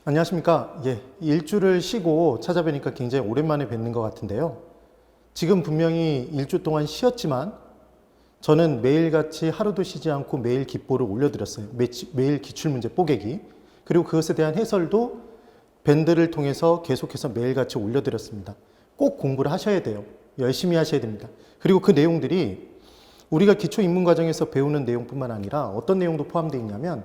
안녕하십니까. 일주를 쉬고 찾아뵈니까 굉장히 오랜만에 뵙는 것 같은데요. 지금 분명히 일주 동안 쉬었지만 저는 매일같이 하루도 쉬지 않고 매일 기뽀를 올려드렸어요. 매일 기출문제 뽀개기. 그리고 그것에 대한 해설도 밴드를 통해서 계속해서 매일같이 올려드렸습니다. 꼭 공부를 하셔야 돼요. 열심히 하셔야 됩니다. 그리고 그 내용들이 우리가 기초입문과정에서 배우는 내용뿐만 아니라 어떤 내용도 포함되어 있냐면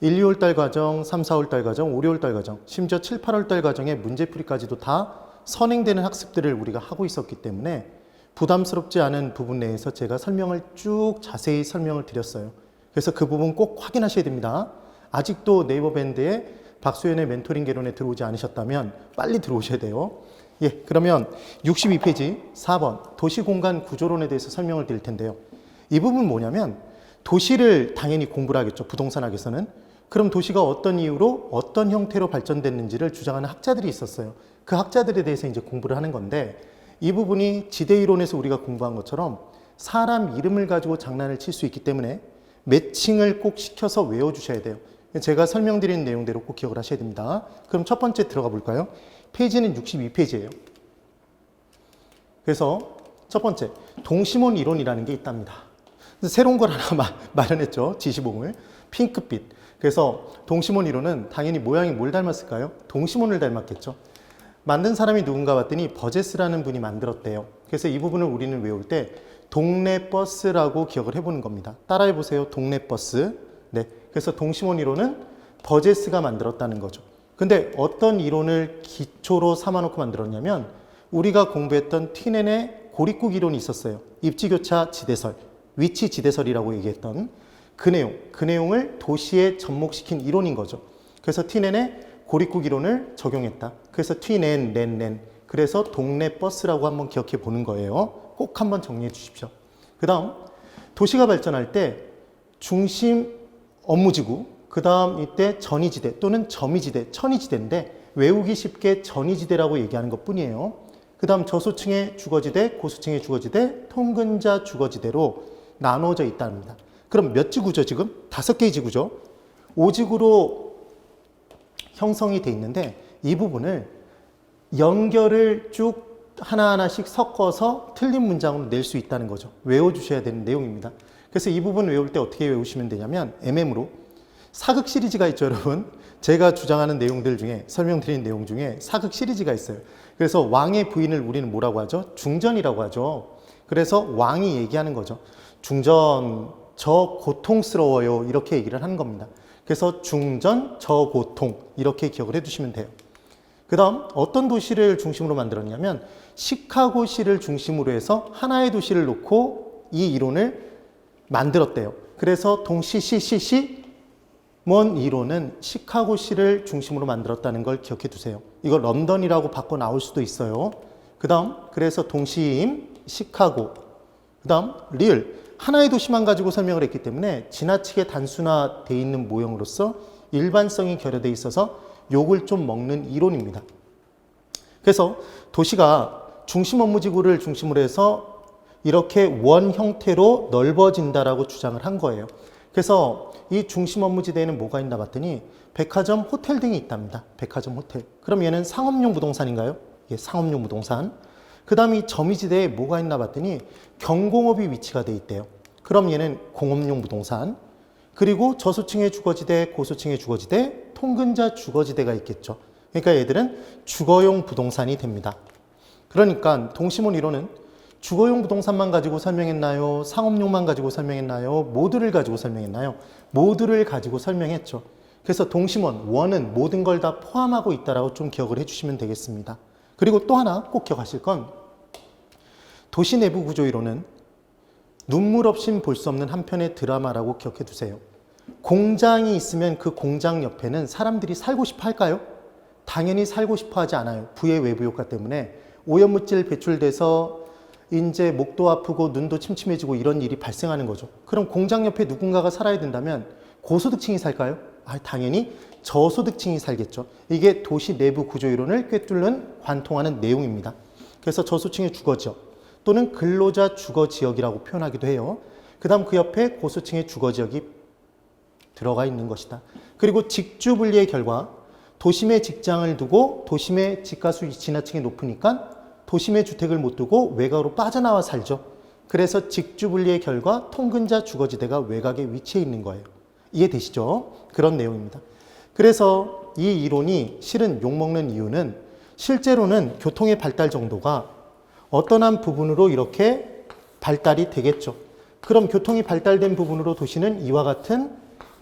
1, 2월달 과정, 3, 4월달 과정, 5, 6월달 과정, 심지어 7, 8월달 과정의 문제풀이까지도 다 선행되는 학습들을 우리가 하고 있었기 때문에 부담스럽지 않은 부분 내에서 제가 설명을 쭉 자세히 설명을 드렸어요. 그래서 그 부분 꼭 확인하셔야 됩니다. 아직도 네이버 밴드에 박소연의 멘토링 개론에 들어오지 않으셨다면 빨리 들어오셔야 돼요. 그러면 62페이지 4번 도시공간 구조론에 대해서 설명을 드릴 텐데요. 이 부분 뭐냐면 도시를 당연히 공부를 하겠죠. 부동산 학에서는. 그럼 도시가 어떤 이유로 어떤 형태로 발전됐는지를 주장하는 학자들이 있었어요. 그 학자들에 대해서 이제 공부를 하는 건데 이 부분이 지대이론에서 우리가 공부한 것처럼 사람 이름을 가지고 장난을 칠 수 있기 때문에 매칭을 꼭 시켜서 외워주셔야 돼요. 제가 설명드린 내용대로 꼭 기억을 하셔야 됩니다. 그럼 첫 번째 들어가 볼까요? 페이지는 62페이지예요. 그래서 첫 번째, 동심원 이론이라는 게 있답니다. 새로운 걸 하나 마련했죠. 지시봉을. 핑크빛. 그래서 동심원 이론은 당연히 모양이 뭘 닮았을까요? 동심원을 닮았겠죠. 만든 사람이 누군가 봤더니 버제스라는 분이 만들었대요. 그래서 이 부분을 우리는 외울 때 동네 버스라고 기억을 해보는 겁니다. 따라해 보세요. 동네 버스. 네. 그래서 동심원 이론은 버제스가 만들었다는 거죠. 근데 어떤 이론을 기초로 삼아놓고 만들었냐면 우리가 공부했던 튀넨의 고립국 이론이 있었어요. 입지교차 지대설, 위치 지대설이라고 얘기했던 그 내용을 도시에 접목시킨 이론인 거죠. 그래서 튀넨의 고립국 이론을 적용했다. 그래서 튀넨, 렌. 그래서 동네 버스라고 한번 기억해 보는 거예요. 꼭 한번 정리해 주십시오. 그 다음 도시가 발전할 때 중심 업무지구, 그 다음 이때 전이지대 또는 점이지대, 천이지대인데 외우기 쉽게 전이지대라고 얘기하는 것 뿐이에요. 그 다음 저소층의 주거지대, 고소층의 주거지대, 통근자 주거지대로 나눠져 있답니다. 그럼 몇 지구죠 지금? 5개의 지구죠. 5지구로 형성이 돼 있는데 이 부분을 연결을 쭉 하나하나씩 섞어서 틀린 문장으로 낼 수 있다는 거죠. 외워주셔야 되는 내용입니다. 그래서 이 부분 외울 때 어떻게 외우시면 되냐면 MM으로 사극 시리즈가 있죠 여러분. 제가 주장하는 내용들 중에 설명드린 내용 중에 사극 시리즈가 있어요. 그래서 왕의 부인을 우리는 뭐라고 하죠? 중전이라고 하죠. 그래서 왕이 얘기하는 거죠. 중전 저 고통스러워요 이렇게 얘기를 하는 겁니다. 그래서 중전 저 고통 이렇게 기억을 해두시면 돼요. 그 다음 어떤 도시를 중심으로 만들었냐면 시카고시를 중심으로 해서 하나의 도시를 놓고 이 이론을 만들었대요. 그래서 동시시시시몬 이론은 시카고시를 중심으로 만들었다는 걸 기억해 두세요. 이거 런던이라고 바꿔 나올 수도 있어요. 그 다음 그래서 동시임 시카고, 그 다음 리을 하나의 도시만 가지고 설명을 했기 때문에 지나치게 단순화되어 있는 모형으로서 일반성이 결여되어 있어서 욕을 좀 먹는 이론입니다. 그래서 도시가 중심 업무지구를 중심으로 해서 이렇게 원 형태로 넓어진다라고 주장을 한 거예요. 그래서 이 중심 업무지대에는 뭐가 있나 봤더니 백화점, 호텔 등이 있답니다. 백화점, 호텔. 그럼 얘는 상업용 부동산인가요? 예, 상업용 부동산. 그 다음에 이 점이지대에 뭐가 있나 봤더니 경공업이 위치가 돼 있대요. 그럼 얘는 공업용 부동산. 그리고 저소층의 주거지대, 고소층의 주거지대, 통근자 주거지대가 있겠죠. 그러니까 얘들은 주거용 부동산이 됩니다. 그러니까 동심원 이론은 주거용 부동산만 가지고 설명했나요? 상업용만 가지고 설명했나요? 모두를 가지고 설명했나요? 모두를 가지고 설명했죠. 그래서 동심원, 원은 모든 걸 다 포함하고 있다라고 좀 기억을 해주시면 되겠습니다. 그리고 또 하나 꼭 기억하실 건 도시 내부 구조 이론은 눈물 없인 볼 수 없는 한편의 드라마라고 기억해 두세요. 공장이 있으면 그 공장 옆에는 사람들이 살고 싶어 할까요? 당연히 살고 싶어 하지 않아요. 부의 외부 효과 때문에 오염물질 배출돼서 이제 목도 아프고 눈도 침침해지고 이런 일이 발생하는 거죠. 그럼 공장 옆에 누군가가 살아야 된다면 고소득층이 살까요? 당연히 저소득층이 살겠죠. 이게 도시 내부 구조 이론을 꿰뚫는 관통하는 내용입니다. 그래서 저소층의 주거지역 또는 근로자 주거지역이라고 표현하기도 해요. 그 다음 그 옆에 고소층의 주거지역이 들어가 있는 것이다. 그리고 직주 분리의 결과 도심에 직장을 두고 도심의 집값이 지나치게 높으니까 도심의 주택을 못 두고 외곽으로 빠져나와 살죠. 그래서 직주분리의 결과 통근자 주거지대가 외곽에 위치해 있는 거예요. 이해되시죠? 그런 내용입니다. 그래서 이 이론이 실은 욕먹는 이유는 실제로는 교통의 발달 정도가 어떤 한 부분으로 이렇게 발달이 되겠죠. 그럼 교통이 발달된 부분으로 도시는 이와 같은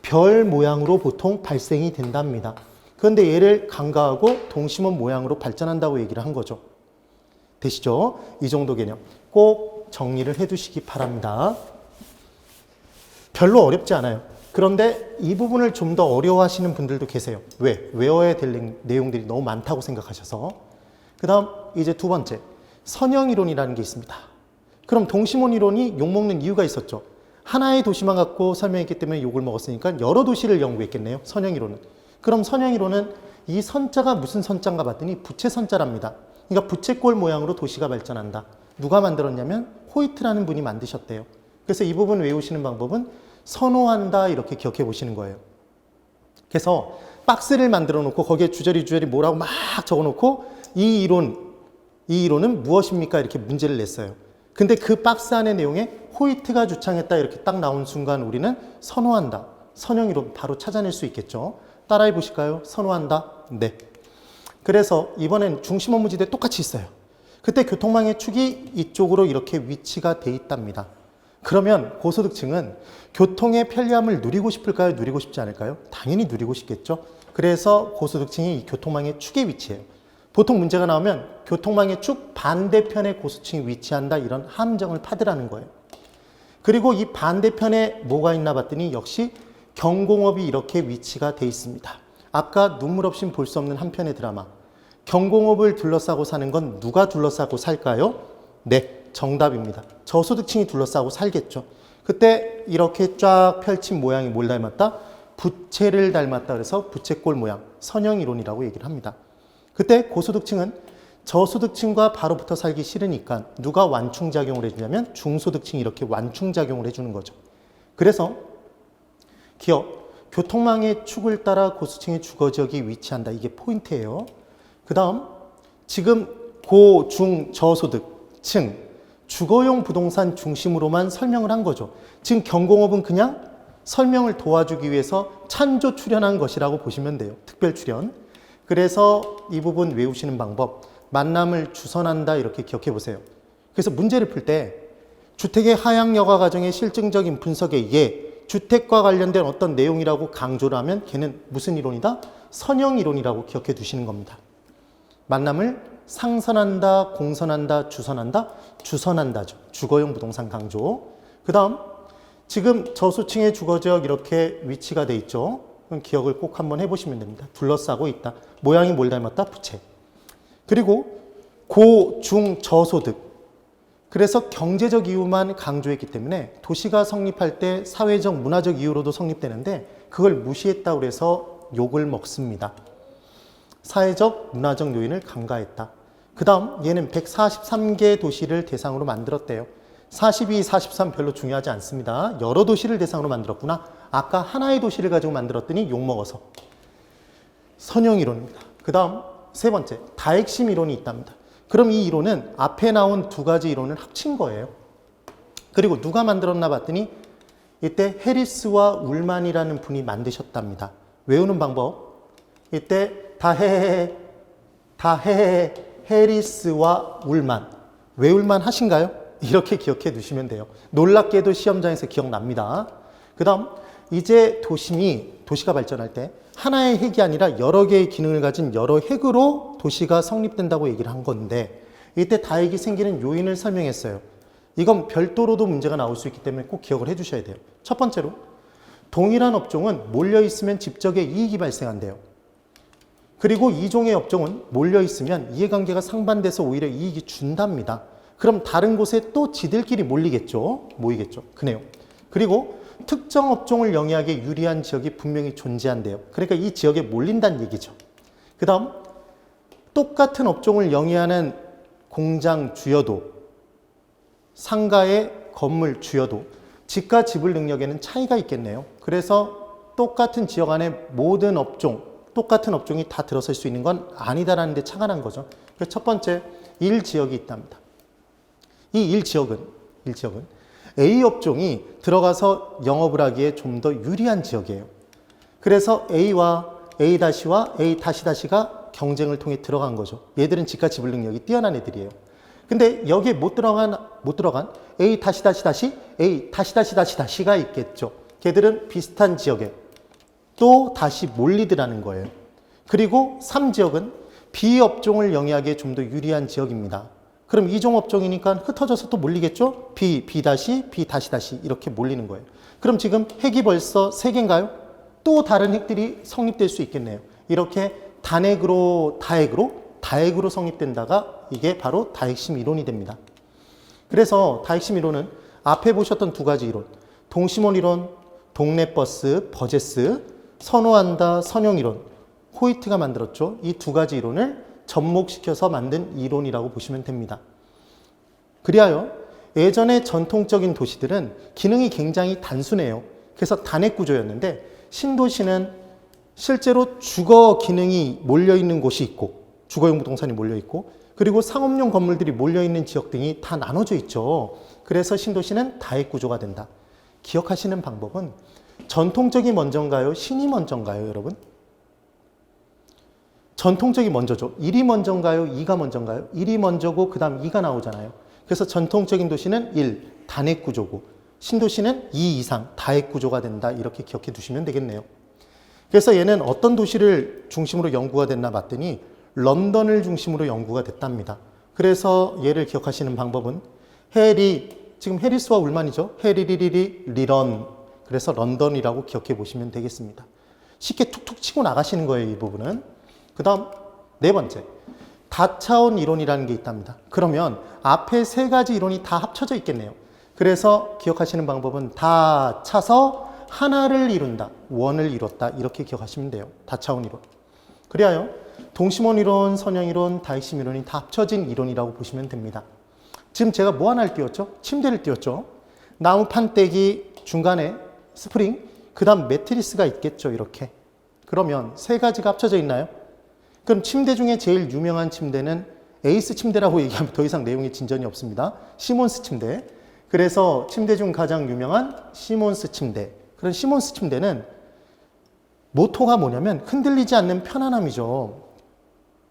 별 모양으로 보통 발생이 된답니다. 그런데 얘를 간과하고 동심원 모양으로 발전한다고 얘기를 한 거죠. 되시죠? 이 정도 개념 꼭 정리를 해두시기 바랍니다. 별로 어렵지 않아요. 그런데 이 부분을 좀 더 어려워하시는 분들도 계세요. 왜? 외워야 될 내용들이 너무 많다고 생각하셔서. 그 다음 이제 두 번째, 선형이론이라는 게 있습니다. 그럼 동심원 이론이 욕먹는 이유가 있었죠. 하나의 도시만 갖고 설명했기 때문에 욕을 먹었으니까 여러 도시를 연구했겠네요. 선형이론은. 그럼 선형이론은 이 선자가 무슨 선자인가 봤더니 부채선자랍니다. 그러니까 부채꼴 모양으로 도시가 발전한다. 누가 만들었냐면 호이트라는 분이 만드셨대요. 그래서 이 부분 외우시는 방법은 선호한다 이렇게 기억해 보시는 거예요. 그래서 박스를 만들어 놓고 거기에 주저리 뭐라고 막 적어 놓고 이 이론은 무엇입니까? 이렇게 문제를 냈어요. 근데 그 박스 안의 내용에 호이트가 주창했다 이렇게 딱 나온 순간 우리는 선호한다, 선형이론 바로 찾아낼 수 있겠죠. 따라해 보실까요? 선호한다. 네. 그래서 이번엔 중심원 무지대 똑같이 있어요. 그때 교통망의 축이 이쪽으로 이렇게 위치가 돼 있답니다. 그러면 고소득층은 교통의 편리함을 누리고 싶을까요? 누리고 싶지 않을까요? 당연히 누리고 싶겠죠. 그래서 고소득층이 이 교통망의 축에 위치해요. 보통 문제가 나오면 교통망의 축 반대편에 고소득층이 위치한다 이런 함정을 파더라는 거예요. 그리고 이 반대편에 뭐가 있나 봤더니 역시 경공업이 이렇게 위치가 돼 있습니다. 아까 눈물 없인 볼 수 없는 한 편의 드라마. 경공업을 둘러싸고 사는 건 누가 둘러싸고 살까요? 네, 정답입니다. 저소득층이 둘러싸고 살겠죠. 그때 이렇게 쫙 펼친 모양이 뭘 닮았다? 부채를 닮았다 그래서 부채꼴 모양, 선형이론이라고 얘기를 합니다. 그때 고소득층은 저소득층과 바로 붙어 살기 싫으니까 누가 완충작용을 해주냐면 중소득층이 이렇게 완충작용을 해주는 거죠. 그래서 기억, 교통망의 축을 따라 고소득층의 주거지역이 위치한다. 이게 포인트예요. 그 다음 지금 고, 중, 저소득층 주거용 부동산 중심으로만 설명을 한 거죠. 지금 경공업은 그냥 설명을 도와주기 위해서 찬조 출연한 것이라고 보시면 돼요. 특별 출연. 그래서 이 부분 외우시는 방법, 만남을 주선한다 이렇게 기억해 보세요. 그래서 문제를 풀 때 주택의 하향 여가 과정의 실증적인 분석에 의해 주택과 관련된 어떤 내용이라고 강조를 하면 걔는 무슨 이론이다? 선형 이론이라고 기억해 두시는 겁니다. 만남을 상선한다, 공선한다, 주선한다? 주선한다죠. 주거용 부동산 강조. 그 다음 지금 저소층의 주거지역 이렇게 위치가 돼 있죠. 그럼 기억을 꼭 한번 해보시면 됩니다. 둘러싸고 있다. 모양이 뭘 닮았다? 부채. 그리고 고, 중, 저소득. 그래서 경제적 이유만 강조했기 때문에 도시가 성립할 때 사회적, 문화적 이유로도 성립되는데 그걸 무시했다고 해서 욕을 먹습니다. 사회적, 문화적 요인을 간과했다. 그 다음 얘는 143개 도시를 대상으로 만들었대요. 42, 43 별로 중요하지 않습니다. 여러 도시를 대상으로 만들었구나. 아까 하나의 도시를 가지고 만들었더니 욕먹어서. 선형이론입니다. 그 다음 세 번째, 다핵심 이론이 있답니다. 그럼 이 이론은 앞에 나온 두 가지 이론을 합친 거예요. 그리고 누가 만들었나 봤더니 이때 해리스와 울만이라는 분이 만드셨답니다. 외우는 방법. 이때 해리스와 울만. 외울만 하신가요? 이렇게 기억해 두시면 돼요. 놀랍게도 시험장에서 기억납니다. 그 다음 이제 도시가 발전할 때 하나의 핵이 아니라 여러 개의 기능을 가진 여러 핵으로 도시가 성립된다고 얘기를 한 건데 이때 다핵이 생기는 요인을 설명했어요. 이건 별도로도 문제가 나올 수 있기 때문에 꼭 기억을 해 주셔야 돼요. 첫 번째로 동일한 업종은 몰려있으면 집적의 이익이 발생한대요. 그리고 이종의 업종은 몰려있으면 이해관계가 상반돼서 오히려 이익이 준답니다. 그럼 다른 곳에 또 지들끼리 모이겠죠. 그 내용. 그리고 특정 업종을 영위하기에 유리한 지역이 분명히 존재한대요. 그러니까 이 지역에 몰린다는 얘기죠. 그 다음 똑같은 업종을 영위하는 공장 주여도, 상가의 건물 주여도, 집가 지불 능력에는 차이가 있겠네요. 그래서 똑같은 지역 안에 모든 업종, 똑같은 업종이 다 들어설 수 있는 건 아니다라는 데 차가 난 거죠. 그래서 첫 번째, 1지역이 있답니다. 이 1지역은 A 업종이 들어가서 영업을 하기에 좀 더 유리한 지역이에요. 그래서 A와 A-와 A-가 경쟁을 통해 들어간 거죠. 얘들은 지가 지불 능력이 뛰어난 애들이에요. 근데 여기에 못 들어간 A-가 있겠죠. 걔들은 비슷한 지역에 또 다시 몰리더라는 거예요. 그리고 3지역은 B 업종을 영위하기에 좀 더 유리한 지역입니다. 그럼 이종 업종이니까 흩어져서 또 몰리겠죠? B, B-, B-, 이렇게 몰리는 거예요. 그럼 지금 핵이 벌써 3개인가요? 또 다른 핵들이 성립될 수 있겠네요. 이렇게 다핵으로 성립된다가 이게 바로 다핵심 이론이 됩니다. 그래서 다핵심 이론은 앞에 보셨던 2가지 이론, 동심원 이론, 동네버스, 버제스, 선호한다, 선용 이론, 호이트가 만들었죠. 이 2가지 이론을 접목시켜서 만든 이론이라고 보시면 됩니다. 그리하여 예전의 전통적인 도시들은 기능이 굉장히 단순해요. 그래서 단핵 구조였는데 신도시는 실제로 주거 기능이 몰려있는 곳이 있고 주거용 부동산이 몰려있고 그리고 상업용 건물들이 몰려있는 지역 등이 다 나눠져 있죠. 그래서 신도시는 다핵 구조가 된다. 기억하시는 방법은 전통적이 먼저인가요? 신이 먼저인가요, 여러분? 전통적이 먼저죠. 1이 먼저인가요? 2가 먼저인가요? 1이 먼저고 그 다음 2가 나오잖아요. 그래서 전통적인 도시는 1, 단핵 구조고 신도시는 2 이상 다핵 구조가 된다. 이렇게 기억해 두시면 되겠네요. 그래서 얘는 어떤 도시를 중심으로 연구가 됐나 봤더니 런던을 중심으로 연구가 됐답니다. 그래서 얘를 기억하시는 방법은 지금 해리스와 울만이죠. 리런. 그래서 런던이라고 기억해 보시면 되겠습니다. 쉽게 툭툭 치고 나가시는 거예요, 이 부분은. 그 다음 4번째, 다차원 이론이라는 게 있답니다. 그러면 앞에 3가지 이론이 다 합쳐져 있겠네요. 그래서 기억하시는 방법은 다 차서 하나를 이룬다, 원을 이뤘다 이렇게 기억하시면 돼요. 다차원 이론. 그리하여 동심원 이론, 선형 이론, 다핵심 이론이 다 합쳐진 이론이라고 보시면 됩니다. 지금 제가 뭐 하나를 띄웠죠? 침대를 띄웠죠. 나무 판때기 중간에 스프링, 그 다음 매트리스가 있겠죠. 이렇게. 그러면 3가지가 합쳐져 있나요? 그럼 침대 중에 제일 유명한 침대는 에이스 침대라고 얘기하면 더 이상 내용이 진전이 없습니다. 시몬스 침대. 그래서 침대 중 가장 유명한 시몬스 침대. 그런 시몬스 침대는 모토가 뭐냐면 흔들리지 않는 편안함이죠.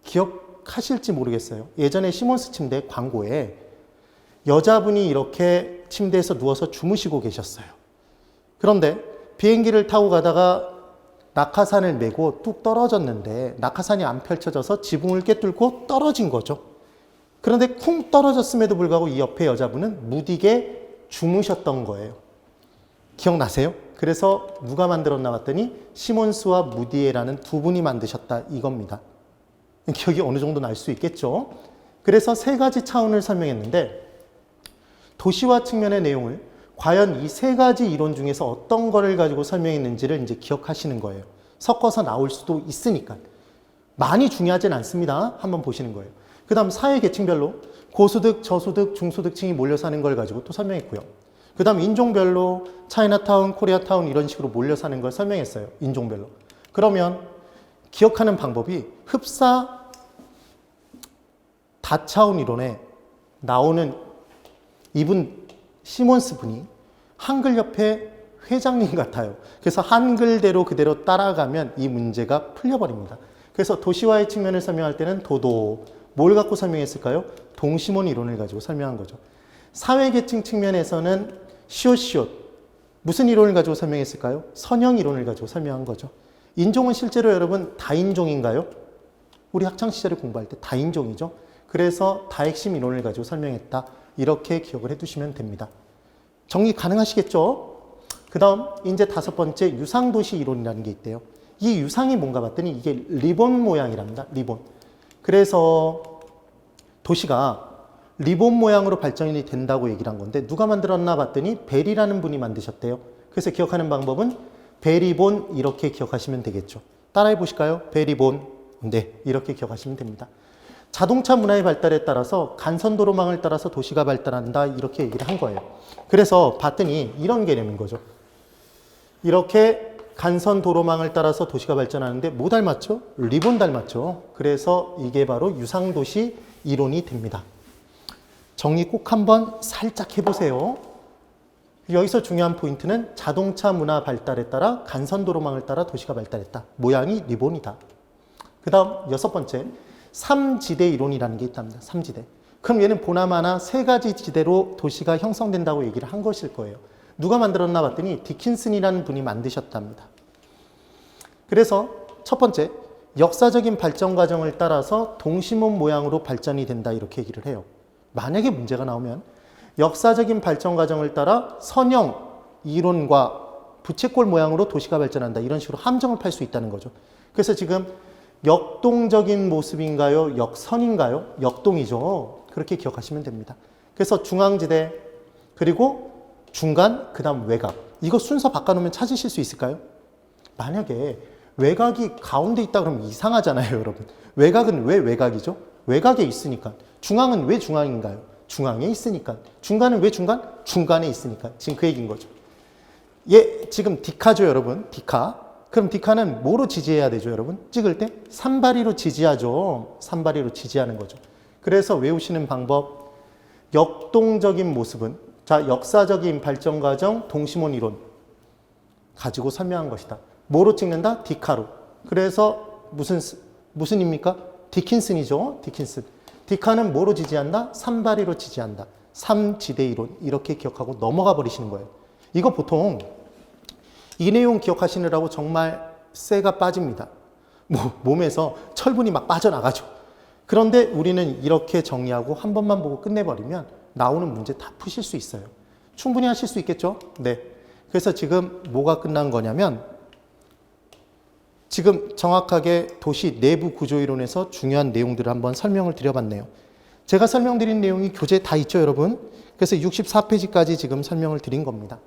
기억하실지 모르겠어요. 예전에 시몬스 침대 광고에 여자분이 이렇게 침대에서 누워서 주무시고 계셨어요. 그런데 비행기를 타고 가다가 낙하산을 메고 뚝 떨어졌는데 낙하산이 안 펼쳐져서 지붕을 꿰뚫고 떨어진 거죠. 그런데 쿵 떨어졌음에도 불구하고 이 옆에 여자분은 무디게 주무셨던 거예요. 기억나세요? 그래서 누가 만들었나 봤더니 시몬스와 무디에라는 2분이 만드셨다 이겁니다. 기억이 어느 정도 날 수 있겠죠? 그래서 3가지 차원을 설명했는데 도시화 측면의 내용을 과연 이 3가지 이론 중에서 어떤 거를 가지고 설명했는지를 이제 기억하시는 거예요. 섞어서 나올 수도 있으니까. 많이 중요하진 않습니다. 한번 보시는 거예요. 그 다음 사회 계층별로 고소득, 저소득, 중소득층이 몰려 사는 걸 가지고 또 설명했고요. 그 다음 인종별로 차이나타운, 코리아타운 이런 식으로 몰려 사는 걸 설명했어요. 인종별로. 그러면 기억하는 방법이 흡사 다차원 이론에 나오는 이분 시몬스 분이 한글협회 회장님 같아요. 그래서 한글대로 그대로 따라가면 이 문제가 풀려버립니다. 그래서 도시화의 측면을 설명할 때는 도도, 뭘 갖고 설명했을까요? 동심원 이론을 가지고 설명한 거죠. 사회계층 측면에서는 시옷, 무슨 이론을 가지고 설명했을까요? 선형 이론을 가지고 설명한 거죠. 인종은 실제로 여러분 다인종인가요? 우리 학창시절에 공부할 때 다인종이죠. 그래서 다핵심 이론을 가지고 설명했다. 이렇게 기억을 해두시면 됩니다. 정리 가능하시겠죠? 그 다음 이제 5번째 유상도시 이론이라는 게 있대요. 이 유상이 뭔가 봤더니 이게 리본 모양이랍니다. 리본. 그래서 도시가 리본 모양으로 발전이 된다고 얘기를 한 건데 누가 만들었나 봤더니 벨이라는 분이 만드셨대요. 그래서 기억하는 방법은 베리본 이렇게 기억하시면 되겠죠. 따라해 보실까요? 베리본. 네, 이렇게 기억하시면 됩니다. 자동차 문화의 발달에 따라서 간선도로망을 따라서 도시가 발달한다 이렇게 얘기를 한 거예요. 그래서 봤더니 이런 개념인 거죠. 이렇게 간선 도로망을 따라서 도시가 발전하는데 뭐 닮았죠? 리본 닮았죠. 그래서 이게 바로 유상도시 이론이 됩니다. 정리 꼭 한번 살짝 해보세요. 여기서 중요한 포인트는 자동차 문화 발달에 따라 간선 도로망을 따라 도시가 발달했다. 모양이 리본이다. 그 다음 6번째, 3지대 이론이라는 게 있답니다. 3지대. 그럼 얘는 보나마나 3가지 지대로 도시가 형성된다고 얘기를 한 것일 거예요. 누가 만들었나 봤더니 디킨슨이라는 분이 만드셨답니다. 그래서 첫 번째, 역사적인 발전 과정을 따라서 동심원 모양으로 발전이 된다 이렇게 얘기를 해요. 만약에 문제가 나오면 역사적인 발전 과정을 따라 선형 이론과 부채꼴 모양으로 도시가 발전한다 이런 식으로 함정을 팔 수 있다는 거죠. 그래서 지금 역동적인 모습인가요? 역선인가요? 역동이죠. 그렇게 기억하시면 됩니다. 그래서 중앙지대 그리고 중간 그 다음 외곽 이거 순서 바꿔놓으면 찾으실 수 있을까요? 만약에 외곽이 가운데 있다 그러면 이상하잖아요, 여러분. 외곽은 왜 외곽이죠? 외곽에 있으니까. 중앙은 왜 중앙인가요? 중앙에 있으니까. 중간은 왜 중간? 중간에 있으니까. 지금 그 얘기인 거죠. 얘 지금 디카죠, 여러분. 디카. 그럼 디카는 뭐로 지지해야 되죠, 여러분? 찍을 때? 산발이로 지지하죠. 산발이로 지지하는 거죠. 그래서 외우시는 방법, 역동적인 모습은 자, 역사적인 발전 과정, 동심원 이론 가지고 설명한 것이다. 뭐로 찍는다? 디카로. 그래서 무슨입니까? 디킨슨이죠. 디킨슨. 디카는 뭐로 지지한다? 산발이로 지지한다. 3지대 이론. 이렇게 기억하고 넘어가 버리시는 거예요. 이거 보통 이 내용 기억하시느라고 정말 쇠가 빠집니다. 몸에서 철분이 막 빠져나가죠. 그런데 우리는 이렇게 정리하고 한 번만 보고 끝내버리면 나오는 문제 다 푸실 수 있어요. 충분히 하실 수 있겠죠? 네. 그래서 지금 뭐가 끝난 거냐면 지금 정확하게 도시 내부 구조이론에서 중요한 내용들을 한번 설명을 드려봤네요. 제가 설명드린 내용이 교재에 다 있죠, 여러분? 그래서 64페이지까지 지금 설명을 드린 겁니다.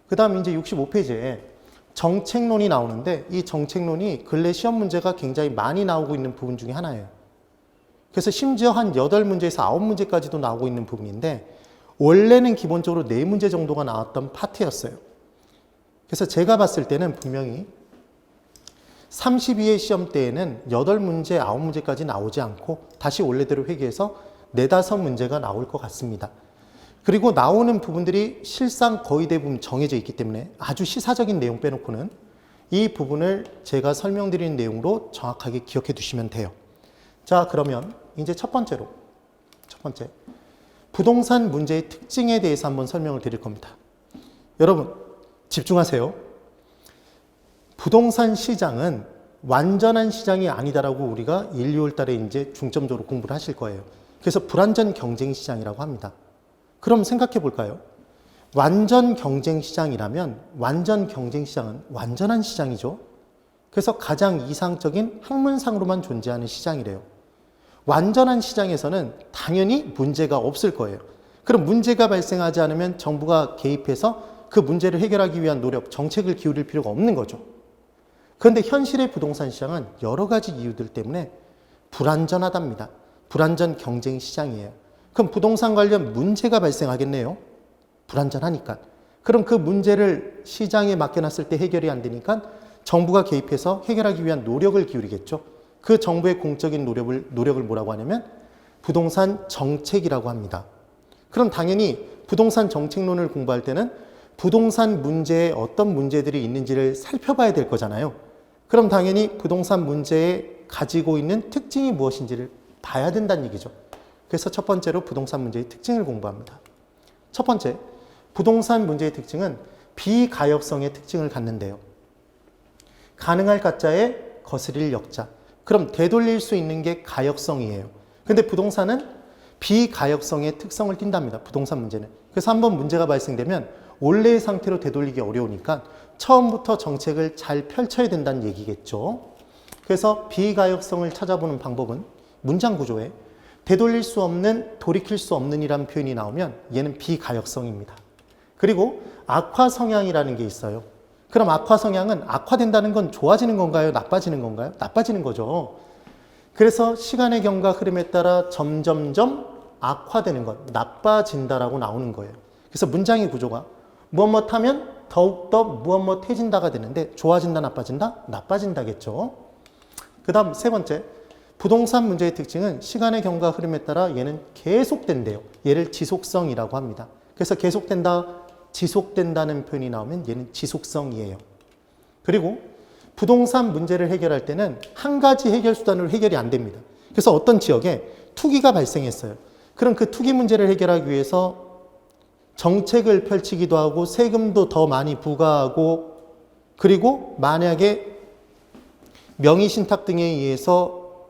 그 다음 이제 65페이지에 정책론이 나오는데 이 정책론이 근래 시험 문제가 굉장히 많이 나오고 있는 부분 중에 하나예요. 그래서 심지어 한 8문제에서 9문제까지도 나오고 있는 부분인데 원래는 기본적으로 4문제 정도가 나왔던 파트였어요. 그래서 제가 봤을 때는 분명히 32회 시험 때에는 8문제, 9문제까지 나오지 않고 다시 원래대로 회귀해서 4, 5문제가 나올 것 같습니다. 그리고 나오는 부분들이 실상 거의 대부분 정해져 있기 때문에 아주 시사적인 내용 빼놓고는 이 부분을 제가 설명드린 내용으로 정확하게 기억해 두시면 돼요. 자, 그러면 이제 첫 번째 부동산 문제의 특징에 대해서 한번 설명을 드릴 겁니다. 여러분 집중하세요. 부동산 시장은 완전한 시장이 아니다라고 우리가 1, 2월 달에 이제 중점적으로 공부를 하실 거예요. 그래서 불완전 경쟁 시장이라고 합니다. 그럼 생각해 볼까요? 완전 경쟁 시장이라면 완전 경쟁 시장은 완전한 시장이죠. 그래서 가장 이상적인 학문상으로만 존재하는 시장이래요. 완전한 시장에서는 당연히 문제가 없을 거예요. 그럼 문제가 발생하지 않으면 정부가 개입해서 그 문제를 해결하기 위한 노력, 정책을 기울일 필요가 없는 거죠. 그런데 현실의 부동산 시장은 여러 가지 이유들 때문에 불안전하답니다. 불안전 경쟁 시장이에요. 그럼 부동산 관련 문제가 발생하겠네요. 불안전하니까. 그럼 그 문제를 시장에 맡겨놨을 때 해결이 안 되니까 정부가 개입해서 해결하기 위한 노력을 기울이겠죠. 그 정부의 공적인 노력을 뭐라고 하냐면 부동산 정책이라고 합니다. 그럼 당연히 부동산 정책론을 공부할 때는 부동산 문제에 어떤 문제들이 있는지를 살펴봐야 될 거잖아요. 그럼 당연히 부동산 문제에 가지고 있는 특징이 무엇인지를 봐야 된다는 얘기죠. 그래서 첫 번째로 부동산 문제의 특징을 공부합니다. 첫 번째, 부동산 문제의 특징은 비가역성의 특징을 갖는데요. 가능할 가짜에 거스릴 역자. 그럼 되돌릴 수 있는 게 가역성이에요. 근데 부동산은 비가역성의 특성을 띈답니다. 부동산 문제는. 그래서 한번 문제가 발생되면 원래의 상태로 되돌리기 어려우니까 처음부터 정책을 잘 펼쳐야 된다는 얘기겠죠. 그래서 비가역성을 찾아보는 방법은 문장 구조에 되돌릴 수 없는, 돌이킬 수 없는 이라는 표현이 나오면 얘는 비가역성입니다. 그리고 악화 성향이라는 게 있어요. 그럼 악화 성향은 악화된다는 건 좋아지는 건가요? 나빠지는 건가요? 나빠지는 거죠. 그래서 시간의 경과 흐름에 따라 점점점 악화되는 것, 나빠진다라고 나오는 거예요. 그래서 문장의 구조가 무엇 하면 더욱더 무엇해진다가 되는데 좋아진다, 나빠진다? 나빠진다겠죠. 그 다음 세 번째, 부동산 문제의 특징은 시간의 경과 흐름에 따라 얘는 계속된대요. 얘를 지속성이라고 합니다. 그래서 계속된다, 지속된다는 표현이 나오면 얘는 지속성이에요. 그리고 부동산 문제를 해결할 때는 한 가지 해결 수단으로 해결이 안 됩니다. 그래서 어떤 지역에 투기가 발생했어요. 그럼 그 투기 문제를 해결하기 위해서 정책을 펼치기도 하고 세금도 더 많이 부과하고 그리고 만약에 명의신탁 등에 의해서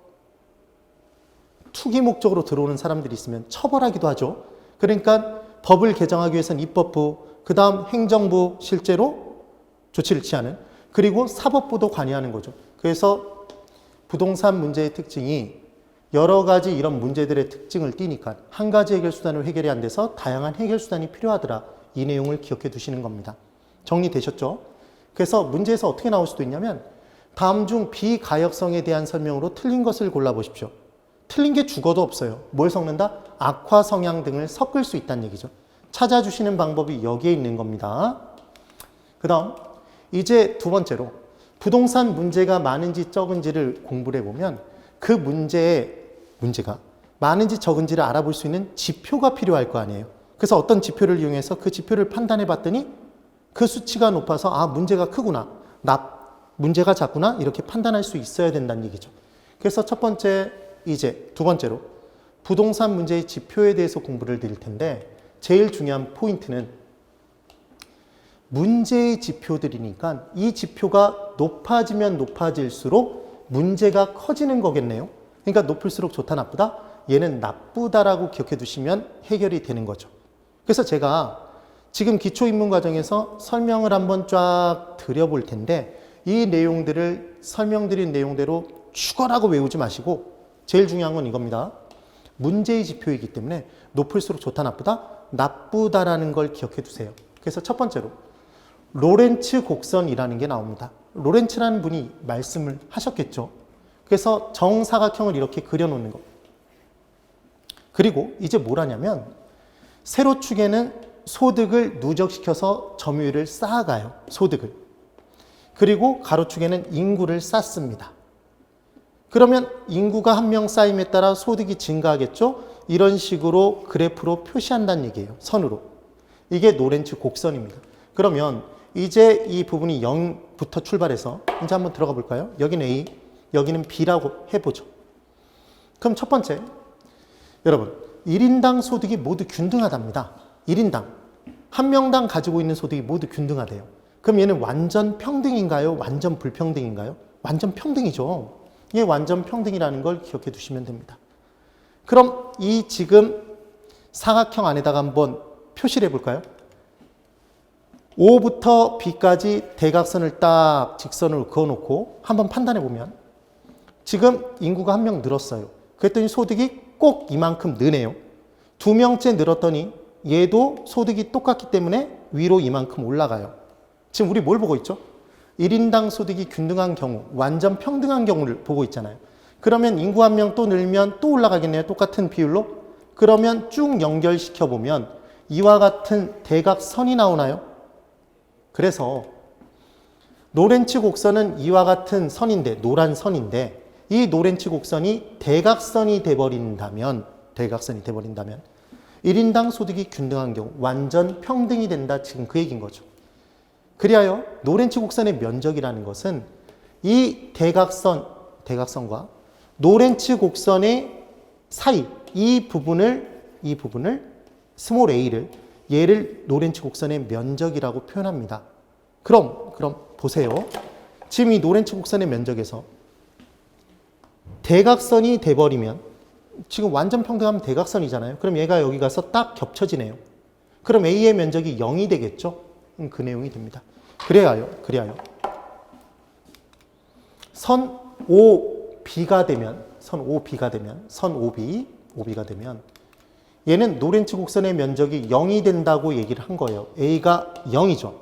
투기 목적으로 들어오는 사람들이 있으면 처벌하기도 하죠. 그러니까 법을 개정하기 위해서는 입법부, 그 다음 행정부 실제로 조치를 취하는, 그리고 사법부도 관여하는 거죠. 그래서 부동산 문제의 특징이 여러 가지 이런 문제들의 특징을 띠니까 한 가지 해결 수단으로 해결이 안 돼서 다양한 해결 수단이 필요하더라. 이 내용을 기억해 두시는 겁니다. 정리되셨죠? 그래서 문제에서 어떻게 나올 수도 있냐면 다음 중 비가역성에 대한 설명으로 틀린 것을 골라보십시오. 틀린 게 죽어도 없어요. 뭘 섞는다? 악화 성향 등을 섞을 수 있다는 얘기죠. 찾아주시는 방법이 여기에 있는 겁니다. 그 다음 이제 두 번째로 부동산 문제가 많은지 적은지를 공부를 해보면 그 문제가 많은지 적은지를 알아볼 수 있는 지표가 필요할 거 아니에요. 그래서 어떤 지표를 이용해서 그 지표를 판단해 봤더니 그 수치가 높아서 아 문제가 크구나, 문제가 작구나 이렇게 판단할 수 있어야 된다는 얘기죠. 그래서 첫 번째 이제 두 번째로 부동산 문제의 지표에 대해서 공부를 드릴 텐데 제일 중요한 포인트는 문제의 지표들이니까 이 지표가 높아지면 높아질수록 문제가 커지는 거겠네요. 그러니까 높을수록 좋다 나쁘다? 얘는 나쁘다라고 기억해 두시면 해결이 되는 거죠. 그래서 제가 지금 기초입문 과정에서 설명을 한번 쫙 드려볼 텐데 이 내용들을 설명드린 내용대로 죽어라고 외우지 마시고 제일 중요한 건 이겁니다. 문제의 지표이기 때문에 높을수록 좋다 나쁘다? 나쁘다라는 걸 기억해 두세요. 그래서 첫 번째로 로렌츠 곡선이라는 게 나옵니다. 로렌츠라는 분이 말씀을 하셨겠죠. 그래서 정사각형을 이렇게 그려놓는 거. 그리고 이제 뭘 하냐면 세로축에는 소득을 누적시켜서 점유율을 쌓아가요. 소득을. 그리고 가로축에는 인구를 쌓습니다. 그러면 인구가 한 명 쌓임에 따라 소득이 증가하겠죠? 이런 식으로 그래프로 표시한다는 얘기예요. 선으로. 이게 로렌츠 곡선입니다. 그러면 이제 이 부분이 0부터 출발해서 이제 한번 들어가 볼까요? 여기는 A, 여기는 B라고 해보죠. 그럼 첫 번째, 여러분 1인당 소득이 모두 균등하답니다. 1인당. 한 명당 가지고 있는 소득이 모두 균등하대요. 그럼 얘는 완전 평등인가요? 완전 불평등인가요? 완전 평등이죠. 이게 완전 평등이라는 걸 기억해 두시면 됩니다. 그럼 이 지금 사각형 안에다가 한번 표시를 해볼까요? O부터 B까지 대각선을 딱 직선으로 그어놓고 한번 판단해 보면 지금 인구가 한 명 늘었어요. 그랬더니 소득이 꼭 이만큼 느네요. 두 명째 늘었더니 얘도 소득이 똑같기 때문에 위로 이만큼 올라가요. 지금 우리 뭘 보고 있죠? 1인당 소득이 균등한 경우, 완전 평등한 경우를 보고 있잖아요. 그러면 인구 한 명 또 늘면 또 올라가겠네요. 똑같은 비율로. 그러면 쭉 연결시켜 보면 이와 같은 대각선이 나오나요? 그래서 로렌츠 곡선은 이와 같은 선인데, 노란 선인데 이 로렌츠 곡선이 대각선이 돼버린다면 1인당 소득이 균등한 경우 완전 평등이 된다. 지금 그 얘기인 거죠. 그리하여 로렌츠 곡선의 면적이라는 것은 이 대각선과 로렌츠 곡선의 사이 이 부분을 스몰 a를 얘를 로렌츠 곡선의 면적이라고 표현합니다. 그럼 보세요. 지금 이 로렌츠 곡선의 면적에서 대각선이 돼버리면 지금 완전 평등하면 대각선이잖아요. 그럼 얘가 여기 가서 딱 겹쳐지네요. 그럼 A의 면적이 0이 되겠죠? 그 내용이 됩니다. 그래야요. 선 OB가 되면 선 OB가 되면 얘는 로렌츠 곡선의 면적이 0이 된다고 얘기를 한 거예요. A가 0이죠.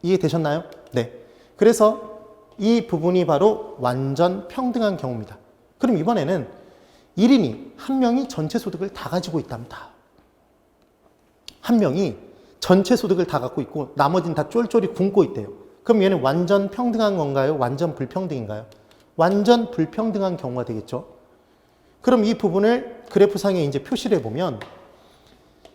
이해되셨나요? 네. 그래서 이 부분이 바로 완전 평등한 경우입니다. 그럼 이번에는 1인이 한 명이 전체 소득을 다 가지고 있답니다. 한 명이 전체 소득을 다 갖고 있고 나머지는 다 쫄쫄이 굶고 있대요. 그럼 얘는 완전 평등한 건가요? 완전 불평등인가요? 완전 불평등한 경우가 되겠죠. 그럼 이 부분을 그래프상에 이제 표시를 해보면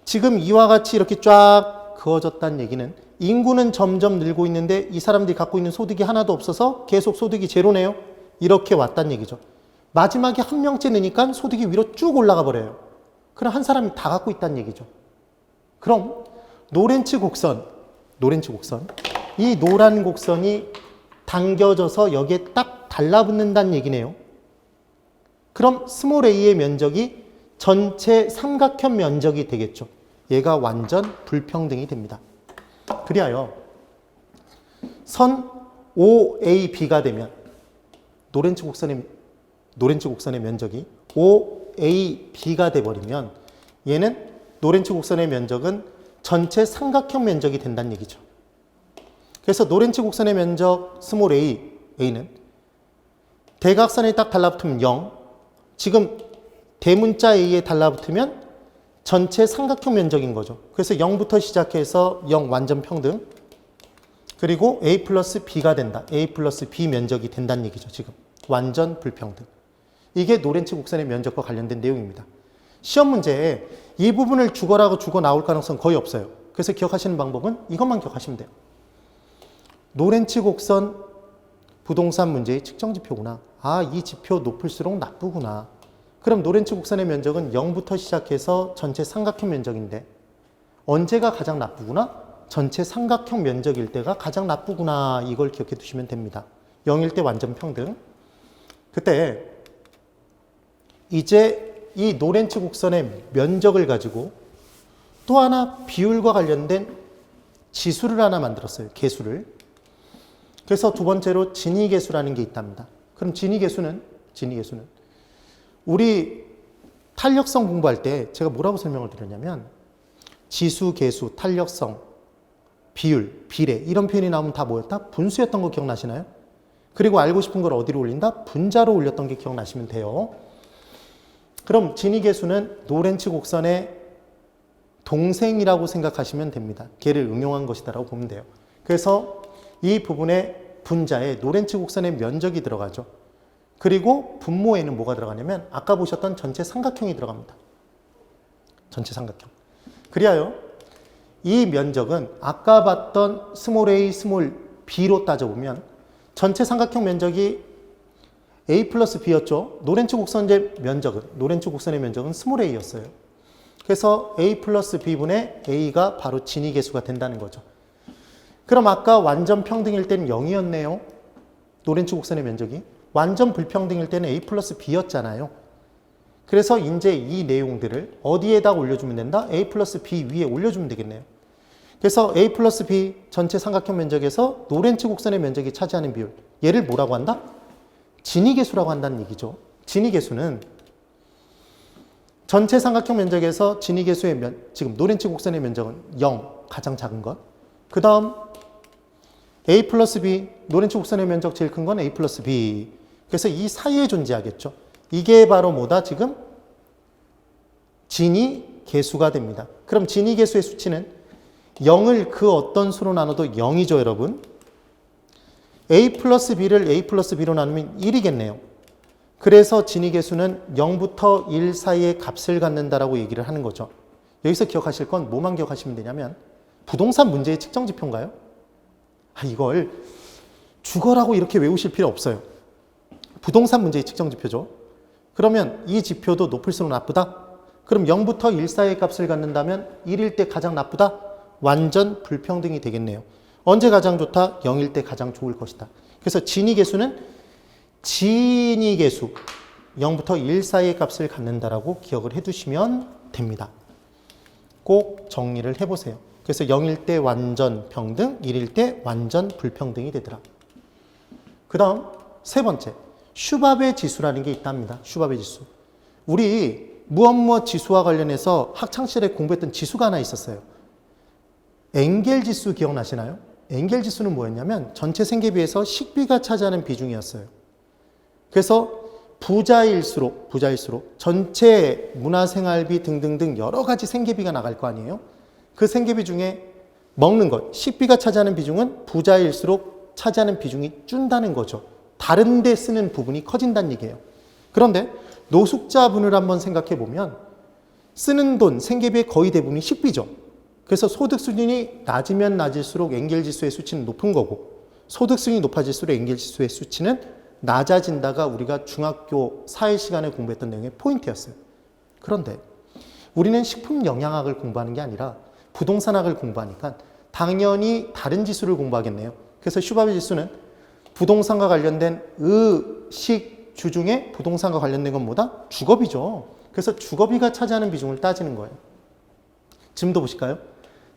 지금 이와 같이 이렇게 쫙 그어졌다는 얘기는 인구는 점점 늘고 있는데 이 사람들이 갖고 있는 소득이 하나도 없어서 계속 소득이 제로네요. 이렇게 왔다는 얘기죠. 마지막에 한 명째 느니까 소득이 위로 쭉 올라가 버려요. 그럼 한 사람이 다 갖고 있다는 얘기죠. 그럼 노렌츠 곡선, 이 노란 곡선이 당겨져서 여기에 딱 달라붙는다는 얘기네요. 그럼 스몰 a의 면적이 전체 삼각형 면적이 되겠죠. 얘가 완전 불평등이 됩니다. 그리하여 선 OAB가 되면 노렌츠 곡선의 면적이 OAB가 돼버리면 얘는 노렌츠 곡선의 면적은 전체 삼각형 면적이 된다는 얘기죠. 그래서 노렌츠 곡선의 면적 스몰 a는 대각선에 딱 달라붙으면 0, 지금 대문자 a에 달라붙으면 전체 삼각형 면적인 거죠. 그래서 0부터 시작해서 0 완전 평등, 그리고 a 플러스 b가 된다. a 플러스 b 면적이 된다는 얘기죠. 지금 완전 불평등. 이게 노렌츠 곡선의 면적과 관련된 내용입니다. 시험 문제에 이 부분을 죽어라고 죽어 나올 가능성 거의 없어요. 그래서 기억하시는 방법은 이것만 기억하시면 돼요. 노렌츠 곡선 부동산 문제의 측정 지표구나. 아, 이 지표 높을수록 나쁘구나. 그럼 노렌츠 곡선의 면적은 0부터 시작해서 전체 삼각형 면적인데 언제가 가장 나쁘구나? 전체 삼각형 면적일 때가 가장 나쁘구나. 이걸 기억해 두시면 됩니다. 0일 때 완전 평등. 그때 이제 이 노렌츠 곡선의 면적을 가지고 또 하나 비율과 관련된 지수를 하나 만들었어요. 계수를. 그래서 두 번째로 진위계수라는 게 있답니다. 그럼 진위계수는 우리 탄력성 공부할 때 제가 뭐라고 설명을 드렸냐면 지수, 계수, 탄력성, 비율, 비례 이런 표현이 나오면 다 뭐였다? 분수였던 거 기억나시나요? 그리고 알고 싶은 걸 어디로 올린다? 분자로 올렸던 게 기억나시면 돼요. 그럼 진위계수는 노렌츠 곡선의 동생이라고 생각하시면 됩니다. 걔를 응용한 것이다라고 보면 돼요. 그래서 이 부분의 분자에 노렌츠 곡선의 면적이 들어가죠. 그리고 분모에는 뭐가 들어가냐면 아까 보셨던 전체 삼각형이 들어갑니다. 전체 삼각형. 그리하여 이 면적은 아까 봤던 스몰 a, 스몰 b로 따져보면 전체 삼각형 면적이 a 플러스 b였죠. 노렌츠 곡선의 면적은 스몰 a였어요. 그래서 a 플러스 b분의 a가 바로 진위계수가 된다는 거죠. 그럼 아까 완전 평등일 때는 0이었네요. 노렌츠 곡선의 면적이. 완전 불평등일 때는 a 플러스 b였잖아요. 그래서 이제 이 내용들을 어디에다 올려주면 된다? a 플러스 b 위에 올려주면 되겠네요. 그래서 a 플러스 b 전체 삼각형 면적에서 노렌츠 곡선의 면적이 차지하는 비율. 얘를 뭐라고 한다? 진위계수라고 한다는 얘기죠. 진위계수는 전체 삼각형 면적에서 진위계수의 지금 노렌츠 곡선의 면적은 0, 가장 작은 것. 그 다음 a 플러스 b, 노렌츠 곡선의 면적 제일 큰 건 a 플러스 b. 그래서 이 사이에 존재하겠죠. 이게 바로 뭐다? 지금 진위계수가 됩니다. 그럼 진위계수의 수치는 0을 그 어떤 수로 나눠도 0이죠, 여러분. a 플러스 b를 a 플러스 b로 나누면 1이겠네요. 그래서 진위계수는 0부터 1 사이의 값을 갖는다라고 얘기를 하는 거죠. 여기서 기억하실 건 뭐만 기억하시면 되냐면 부동산 문제의 측정 지표인가요? 이걸 죽어라고 이렇게 외우실 필요 없어요. 부동산 문제의 측정 지표죠. 그러면 이 지표도 높을수록 나쁘다? 그럼 0부터 1 사이의 값을 갖는다면 1일 때 가장 나쁘다? 완전 불평등이 되겠네요. 언제 가장 좋다? 0일 때 가장 좋을 것이다. 그래서 진위계수는 진위계수 0부터 1 사이의 값을 갖는다라고 기억을 해두시면 됩니다. 꼭 정리를 해보세요. 그래서 0일 때 완전 평등, 1일 때 완전 불평등이 되더라. 그 다음 세 번째, 슈밥의 지수라는 게 있답니다. 슈밥의 지수. 우리 무엇 지수와 관련해서 학창시절에 공부했던 지수가 하나 있었어요. 엥겔 지수 기억나시나요? 엥겔 지수는 뭐였냐면 전체 생계비에서 식비가 차지하는 비중이었어요. 그래서 부자일수록 전체 문화생활비 등등등 여러 가지 생계비가 나갈 거 아니에요? 그 생계비 중에 먹는 것, 식비가 차지하는 비중은 부자일수록 차지하는 비중이 준다는 거죠. 다른 데 쓰는 부분이 커진다는 얘기예요. 그런데 노숙자분을 한번 생각해 보면 쓰는 돈, 생계비의 거의 대부분이 식비죠. 그래서 소득 수준이 낮으면 낮을수록 엔겔지수의 수치는 높은 거고, 소득 수준이 높아질수록 엔겔지수의 수치는 낮아진다가 우리가 중학교 사회 시간에 공부했던 내용의 포인트였어요. 그런데 우리는 식품 영양학을 공부하는 게 아니라 부동산학을 공부하니까 당연히 다른 지수를 공부하겠네요. 그래서 슈바비 지수는 부동산과 관련된 의식주 중에 부동산과 관련된 건 뭐다? 주거비죠. 그래서 주거비가 차지하는 비중을 따지는 거예요. 지금도 보실까요?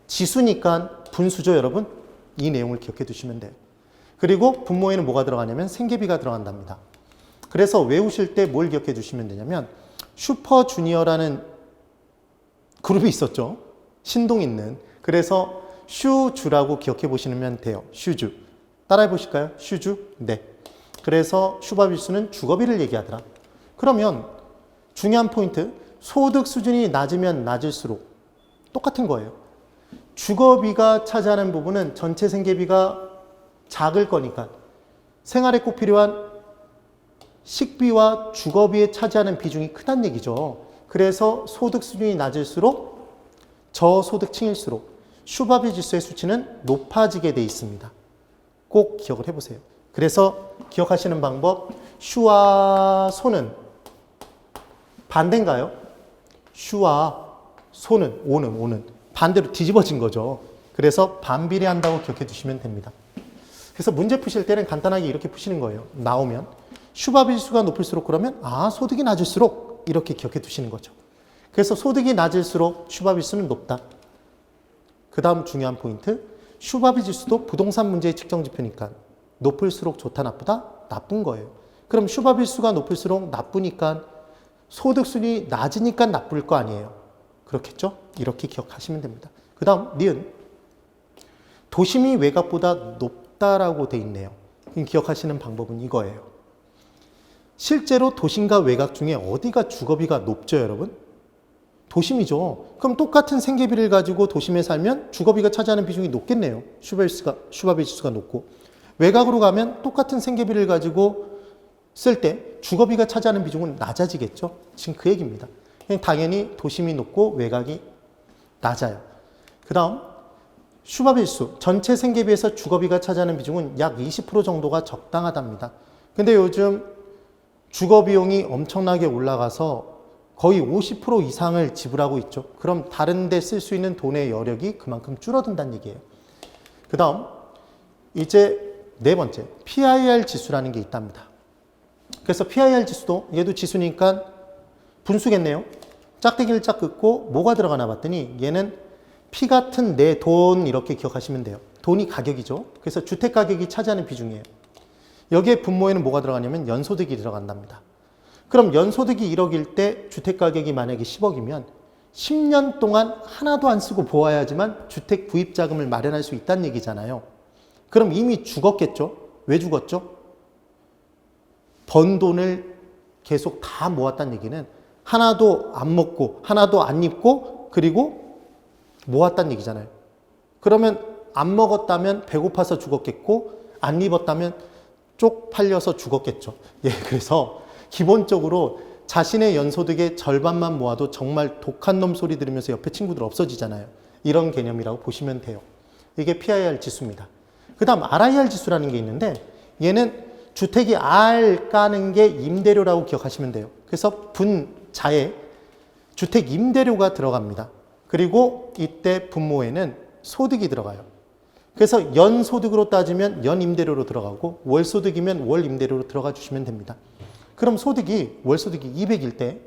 지수니까 분수죠, 여러분. 이 내용을 기억해 두시면 돼요. 그리고 분모에는 뭐가 들어가냐면 생계비가 들어간답니다. 그래서 외우실 때 뭘 기억해 두시면 되냐면 슈퍼주니어라는 그룹이 있었죠. 신동 있는. 그래서 슈주라고 기억해 보시면 돼요. 슈주. 따라해 보실까요? 슈주? 네. 그래서 슈바비수는 주거비를 얘기하더라. 그러면 중요한 포인트, 소득 수준이 낮으면 낮을수록 똑같은 거예요. 주거비가 차지하는 부분은 전체 생계비가 작을 거니까 생활에 꼭 필요한 식비와 주거비에 차지하는 비중이 크다는 얘기죠. 그래서 소득 수준이 낮을수록 저소득층일수록 슈바비 지수의 수치는 높아지게 돼 있습니다. 꼭 기억을 해보세요. 그래서 기억하시는 방법, 슈와 소는 반대인가요? 슈와 소는, 오는 반대로 뒤집어진 거죠. 그래서 반비례한다고 기억해 두시면 됩니다. 그래서 문제 푸실 때는 간단하게 이렇게 푸시는 거예요. 나오면 슈바비 지수가 높을수록 그러면 소득이 낮을수록 이렇게 기억해 두시는 거죠. 그래서 소득이 낮을수록 슈바비 지수는 높다. 그 다음 중요한 포인트, 슈바비 지수도 부동산 문제의 측정 지표니까 높을수록 좋다 나쁘다? 나쁜 거예요. 그럼 슈바비 지수가 높을수록 나쁘니까 소득 수준이 낮으니까 나쁠 거 아니에요. 그렇겠죠? 이렇게 기억하시면 됩니다. 그 다음 니은, 도심이 외곽보다 높다라고 돼 있네요. 기억하시는 방법은 이거예요. 실제로 도심과 외곽 중에 어디가 주거비가 높죠, 여러분? 도심이죠. 그럼 똑같은 생계비를 가지고 도심에 살면 주거비가 차지하는 비중이 높겠네요. 슈바비 지수가 높고. 외곽으로 가면 똑같은 생계비를 가지고 쓸 때 주거비가 차지하는 비중은 낮아지겠죠. 지금 그 얘기입니다. 당연히 도심이 높고 외곽이 낮아요. 그 다음 슈바비 지수, 전체 생계비에서 주거비가 차지하는 비중은 약 20% 정도가 적당하답니다. 근데 요즘 주거 비용이 엄청나게 올라가서 거의 50% 이상을 지불하고 있죠. 그럼 다른 데 쓸 수 있는 돈의 여력이 그만큼 줄어든다는 얘기예요. 그 다음 이제 네 번째, PIR 지수라는 게 있답니다. 그래서 PIR 지수도 얘도 지수니까 분수겠네요. 짝대기를 짝 긋고 뭐가 들어가나 봤더니 얘는 피 같은 내 돈 이렇게 기억하시면 돼요. 돈이 가격이죠. 그래서 주택 가격이 차지하는 비중이에요. 여기에 분모에는 뭐가 들어가냐면 연소득이 들어간답니다. 그럼 연소득이 1억일 때 주택 가격이 만약에 10억이면 10년 동안 하나도 안 쓰고 보아야지만 주택 구입 자금을 마련할 수 있다는 얘기잖아요. 그럼 이미 죽었겠죠? 왜 죽었죠? 번 돈을 계속 다 모았다는 얘기는 하나도 안 먹고 하나도 안 입고 그리고 모았다는 얘기잖아요. 그러면 안 먹었다면 배고파서 죽었겠고 안 입었다면 쪽팔려서 죽었겠죠. 예, 그래서 기본적으로 자신의 연소득의 절반만 모아도 정말 독한 놈 소리 들으면서 옆에 친구들 없어지잖아요. 이런 개념이라고 보시면 돼요. 이게 PIR 지수입니다. 그 다음 RIR 지수라는 게 있는데 얘는 주택이 R 까는 게 임대료라고 기억하시면 돼요. 그래서 분자에 주택 임대료가 들어갑니다. 그리고 이때 분모에는 소득이 들어가요. 그래서 연소득으로 따지면 연임대료로 들어가고 월소득이면 월임대료로 들어가 주시면 됩니다. 그럼 월소득이 200일 때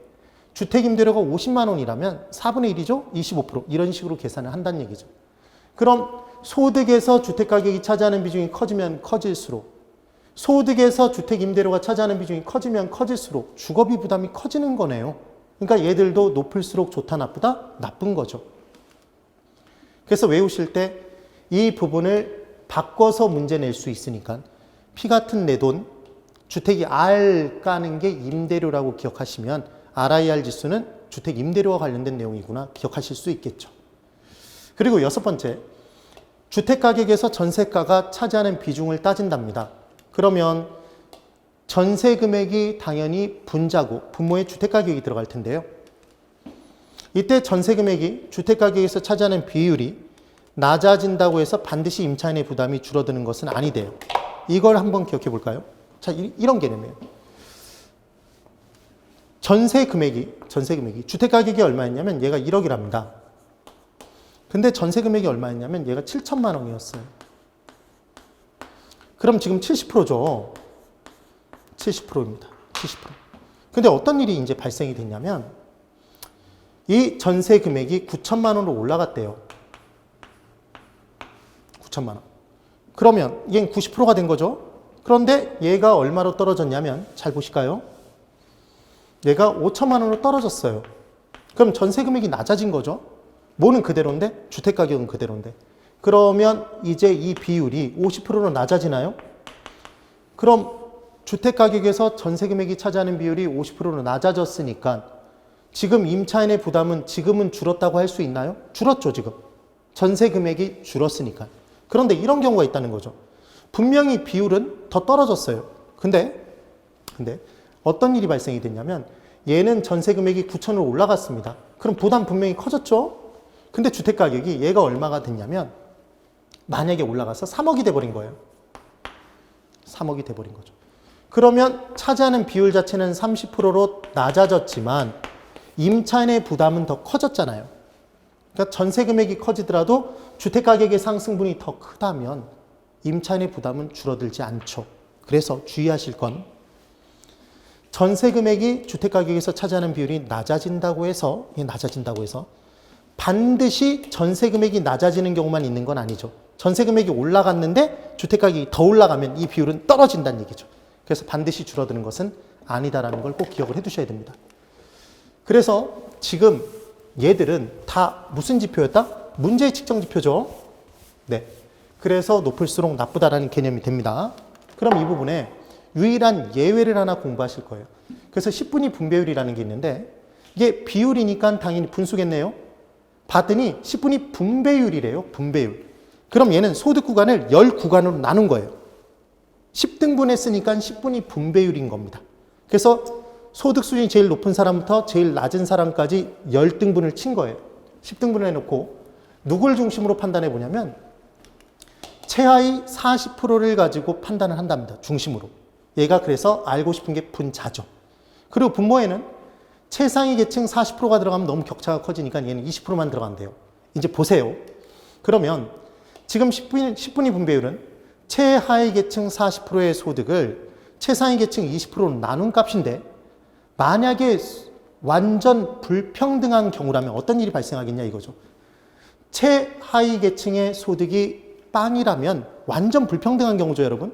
주택임대료가 50만 원이라면 4분의 1이죠? 25% 이런 식으로 계산을 한다는 얘기죠. 그럼 소득에서 주택가격이 차지하는 비중이 커지면 커질수록 소득에서 주택임대료가 차지하는 비중이 커지면 커질수록 주거비 부담이 커지는 거네요. 그러니까 얘들도 높을수록 좋다 나쁘다? 나쁜 거죠. 그래서 외우실 때 이 부분을 바꿔서 문제 낼 수 있으니까 피 같은 내 돈, 주택이 R 까는 게 임대료라고 기억하시면 RIR 지수는 주택 임대료와 관련된 내용이구나 기억하실 수 있겠죠. 그리고 여섯 번째, 주택가격에서 전세가가 차지하는 비중을 따진답니다. 그러면 전세 금액이 당연히 분자고 분모에 주택가격이 들어갈 텐데요. 이때 전세 금액이 주택가격에서 차지하는 비율이 낮아진다고 해서 반드시 임차인의 부담이 줄어드는 것은 아니대요. 이걸 한번 기억해 볼까요? 자, 이런 개념이에요. 전세 금액이 주택가격이 얼마였냐면 얘가 1억이랍니다. 근데 전세 금액이 얼마였냐면 얘가 7천만 원이었어요. 그럼 지금 70%죠. 70%입니다. 70%. 근데 어떤 일이 이제 발생이 됐냐면 이 전세 금액이 9천만 원으로 올라갔대요. 9천만 원. 그러면 얘는 90%가 된 거죠. 그런데 얘가 얼마로 떨어졌냐면 잘 보실까요? 얘가 5천만 원으로 떨어졌어요. 그럼 전세 금액이 낮아진 거죠. 뭐는 그대로인데 주택가격은 그대로인데. 그러면 이제 이 비율이 50%로 낮아지나요? 그럼 주택가격에서 전세 금액이 차지하는 비율이 50%로 낮아졌으니까 지금 임차인의 부담은 지금은 줄었다고 할 수 있나요? 줄었죠, 지금. 전세 금액이 줄었으니까. 그런데 이런 경우가 있다는 거죠. 분명히 비율은 더 떨어졌어요. 근데 어떤 일이 발생이 됐냐면 얘는 전세 금액이 9천으로 올라갔습니다. 그럼 부담 분명히 커졌죠? 근데 주택가격이 얘가 얼마가 됐냐면 만약에 올라가서 3억이 돼버린 거예요. 3억이 돼버린 거죠. 그러면 차지하는 비율 자체는 30%로 낮아졌지만 임차인의 부담은 더 커졌잖아요. 그러니까 전세 금액이 커지더라도 주택가격의 상승분이 더 크다면 임차인의 부담은 줄어들지 않죠. 그래서 주의하실 건 전세 금액이 주택가격에서 차지하는 비율이 낮아진다고 해서 반드시 전세 금액이 낮아지는 경우만 있는 건 아니죠. 전세 금액이 올라갔는데 주택가격이 더 올라가면 이 비율은 떨어진다는 얘기죠. 그래서 반드시 줄어드는 것은 아니다라는 걸 꼭 기억을 해 두셔야 됩니다. 그래서 지금 얘들은 다 무슨 지표였다? 문제의 측정 지표죠. 네. 그래서 높을수록 나쁘다라는 개념이 됩니다. 그럼 이 부분에 유일한 예외를 하나 공부하실 거예요. 그래서 10분위 분배율이라는 게 있는데 이게 비율이니까 당연히 분수겠네요. 봤더니 10분위 분배율이래요. 분배율. 그럼 얘는 소득 구간을 10구간으로 나눈 거예요. 10등분 했으니까 10분위 분배율인 겁니다. 그래서 소득 수준이 제일 높은 사람부터 제일 낮은 사람까지 10등분을 친 거예요. 10등분을 해놓고 누굴 중심으로 판단해 보냐면 최하위 40%를 가지고 판단을 한답니다. 중심으로. 얘가 그래서 알고 싶은 게 분자죠. 그리고 분모에는 최상위 계층 40%가 들어가면 너무 격차가 커지니까 얘는 20%만 들어간대요. 이제 보세요. 그러면 지금 10분위 분배율은 최하위 계층 40%의 소득을 최상위 계층 20%로 나눈 값인데 만약에 완전 불평등한 경우라면 어떤 일이 발생하겠냐 이거죠. 최하위 계층의 소득이 빵이라면 완전 불평등한 경우죠, 여러분.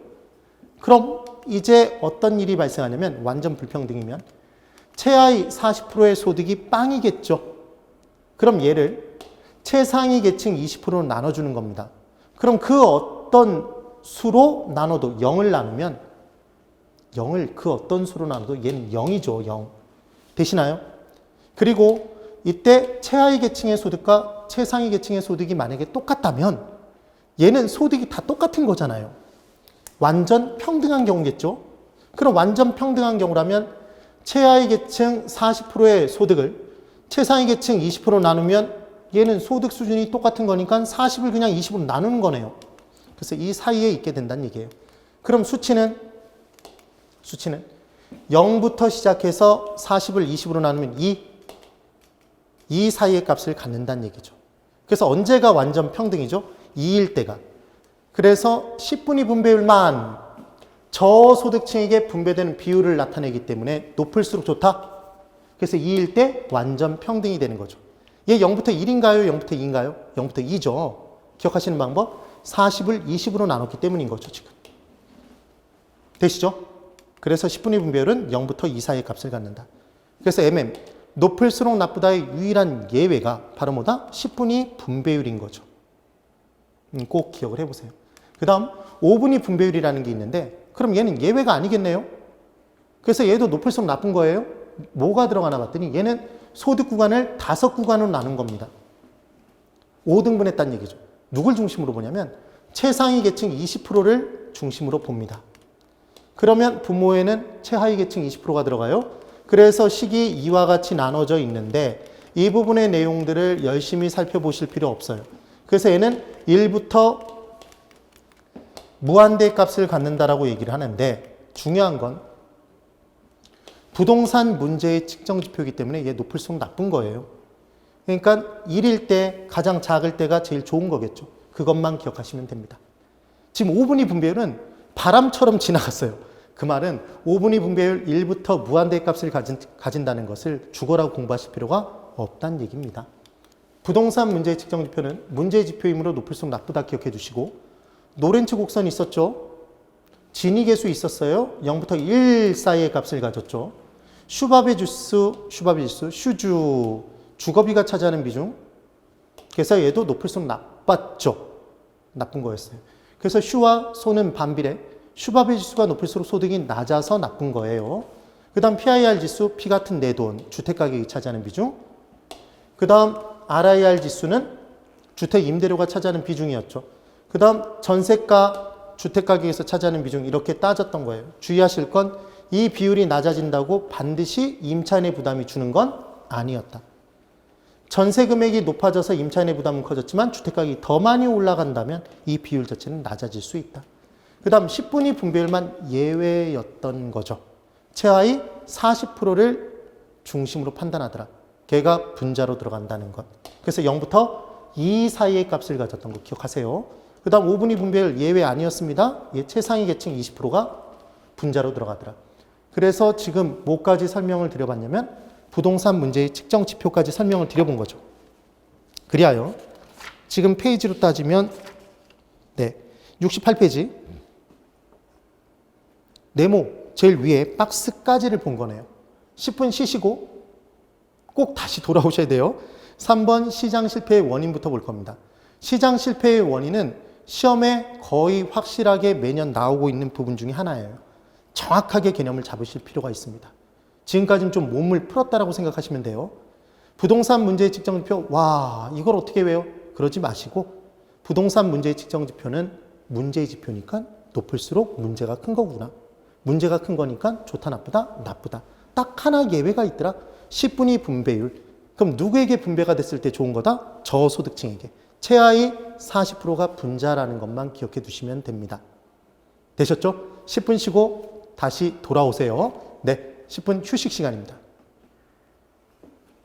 그럼 이제 어떤 일이 발생하냐면 완전 불평등이면 최하위 40%의 소득이 빵이겠죠. 그럼 얘를 최상위 계층 20%로 나눠주는 겁니다. 그럼 그 어떤 수로 나눠도 0을 나누면 0을 그 어떤 수로 나눠도 얘는 0이죠. 0. 되시나요? 그리고 이때 최하위 계층의 소득과 최상위 계층의 소득이 만약에 똑같다면 얘는 소득이 다 똑같은 거잖아요. 완전 평등한 경우겠죠. 그럼 완전 평등한 경우라면 최하위 계층 40%의 소득을 최상위 계층 20% 나누면 얘는 소득 수준이 똑같은 거니까 40을 그냥 20으로 나누는 거네요. 그래서 이 사이에 있게 된다는 얘기예요. 그럼 수치는 0부터 시작해서 40을 20으로 나누면 2 사이의 값을 갖는다는 얘기죠. 그래서 언제가 완전 평등이죠? 2일 때가. 그래서 10분위 분배율만 저소득층에게 분배되는 비율을 나타내기 때문에 높을수록 좋다. 그래서 2일 때 완전 평등이 되는 거죠. 얘 0부터 1인가요? 0부터 2인가요? 0부터 2죠. 기억하시는 방법? 40을 20으로 나눴기 때문인 거죠, 지금. 되시죠? 그래서 10분위 분배율은 0부터 2 사이의 값을 갖는다. 그래서 MM, 높을수록 나쁘다의 유일한 예외가 바로 뭐다? 10분위 분배율인 거죠. 꼭 기억을 해보세요. 그 다음 5분위 분배율이라는 게 있는데 그럼 얘는 예외가 아니겠네요. 그래서 얘도 높을수록 나쁜 거예요. 뭐가 들어가나 봤더니 얘는 소득 구간을 5구간으로 나눈 겁니다. 5등분 했다는 얘기죠. 누굴 중심으로 보냐면 최상위 계층 20%를 중심으로 봅니다. 그러면 분모에는 최하위 계층 20%가 들어가요. 그래서 식이 이와 같이 나눠져 있는데 이 부분의 내용들을 열심히 살펴보실 필요 없어요. 그래서 얘는 1부터 무한대 값을 갖는다라고 얘기를 하는데 중요한 건 부동산 문제의 측정 지표이기 때문에 얘 높을수록 나쁜 거예요. 그러니까 1일 때 가장 작을 때가 제일 좋은 거겠죠. 그것만 기억하시면 됩니다. 지금 5분위 분배율은 바람처럼 지나갔어요. 그 말은 5분위 분배율 1부터 무한대 값을 가진다는 것을 죽어라고 공부하실 필요가 없다는 얘기입니다. 부동산 문제의 측정 지표는 문제의 지표이므로 높을수록 나쁘다 기억해 두시고 노렌츠 곡선이 있었죠. 진위 계수 있었어요. 0부터 1 사이의 값을 가졌죠. 슈바베 지수, 슈주, 주거비가 차지하는 비중. 그래서 얘도 높을수록 나빴죠. 나쁜 거였어요. 그래서 슈와 소는 반비례. 슈바베 지수가 높을수록 소득이 낮아서 나쁜 거예요. 그 다음 PIR 지수, P 같은 내돈, 주택가격이 차지하는 비중. 그 다음 RIR 지수는 주택 임대료가 차지하는 비중이었죠. 그 다음 전세가 주택가격에서 차지하는 비중 이렇게 따졌던 거예요. 주의하실 건 이 비율이 낮아진다고 반드시 임차인의 부담이 주는 건 아니었다. 전세 금액이 높아져서 임차인의 부담은 커졌지만 주택가격이 더 많이 올라간다면 이 비율 자체는 낮아질 수 있다. 그 다음 10분위 분배율만 예외였던 거죠. 최하위 40%를 중심으로 판단하더라. 걔가 분자로 들어간다는 것. 그래서 0부터 2 사이의 값을 가졌던 거 기억하세요. 그 다음 5분위 분배율 예외 아니었습니다. 얘 최상위 계층 20%가 분자로 들어가더라. 그래서 지금 뭐까지 설명을 드려봤냐면 부동산 문제의 측정 지표까지 설명을 드려본 거죠. 그리하여 지금 페이지로 따지면 68페이지 네모 제일 위에 박스까지를 본 거네요. 10분 쉬시고 꼭 다시 돌아오셔야 돼요. 3번 시장 실패의 원인부터 볼 겁니다. 시장 실패의 원인은 시험에 거의 확실하게 매년 나오고 있는 부분 중에 하나예요. 정확하게 개념을 잡으실 필요가 있습니다. 지금까지는 좀 몸을 풀었다라고 생각하시면 돼요. 부동산 문제의 측정 지표, 와, 이걸 어떻게 외워? 그러지 마시고 부동산 문제의 측정 지표는 문제의 지표니까 높을수록 문제가 큰 거구나. 문제가 큰 거니까 좋다, 나쁘다, 나쁘다. 딱 하나 예외가 있더라. 10분위 분배율. 그럼 누구에게 분배가 됐을 때 좋은 거다? 저소득층에게. 최하위 40%가 분자라는 것만 기억해 두시면 됩니다. 되셨죠? 10분 쉬고 다시 돌아오세요. 네, 10분 휴식 시간입니다.